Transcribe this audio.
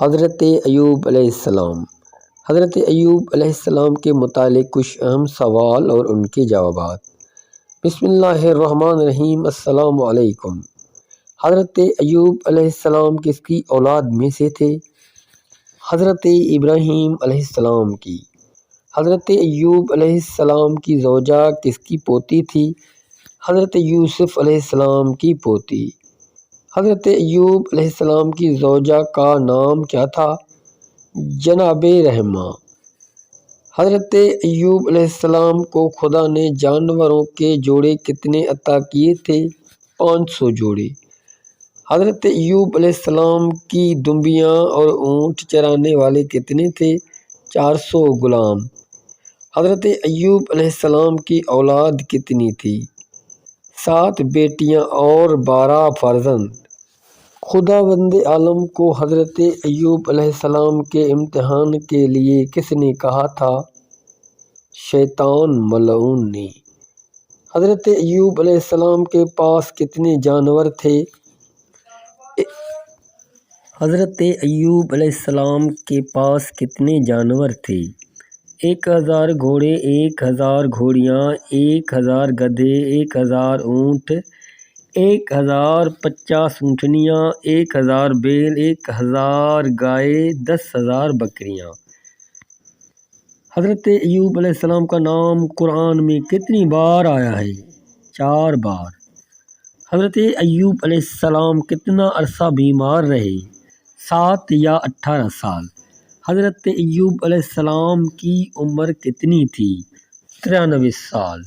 حضرت ایوب علیہ السلام۔ حضرت ایوب علیہ السلام کے متعلق کچھ اہم سوال اور ان کے جوابات۔ بسم اللہ الرحمن الرحیم۔ السلام علیکم۔ حضرت ایوب علیہ السلام کس کی اولاد میں سے تھے؟ حضرت ابراہیم علیہ السلام کی۔ حضرت ایوب علیہ السلام کی زوجہ کس کی پوتی تھی؟ حضرت یوسف علیہ السلام کی پوتی۔ حضرت ایوب علیہ السلام کی زوجہ کا نام کیا تھا؟ جناب رحمہ۔ حضرت ایوب علیہ السلام کو خدا نے جانوروں کے جوڑے کتنے عطا کیے تھے؟ 500 جوڑے۔ حضرت ایوب علیہ السلام کی دمبیاں اور اونٹ چرانے والے کتنے تھے؟ 400 غلام۔ حضرت ایوب علیہ السلام کی اولاد کتنی تھی؟ 7 بیٹیاں اور 12 فرزند۔ خداوند عالم کو حضرت ایوب علیہ السلام کے امتحان کے لیے کس نے کہا تھا؟ شیطان ملعون نے۔ حضرت ایوب علیہ السلام کے پاس کتنے جانور تھے؟ حضرت ایوب علیہ السلام کے پاس کتنے جانور تھے؟ 1000 گھوڑے، 1000 گھوڑیاں، 1000 گدھے، 1000 اونٹ، 1050 اونٹنیاں، 1000 بیل، 1000 گائے، 10,000 بکریاں۔ حضرت ایوب علیہ السلام کا نام قرآن میں کتنی بار آیا ہے؟ 4 بار۔ حضرت ایوب علیہ السلام کتنا عرصہ بیمار رہے؟ 7 یا 18 سال۔ حضرت ایوب علیہ السلام کی عمر کتنی تھی؟ 93 سال۔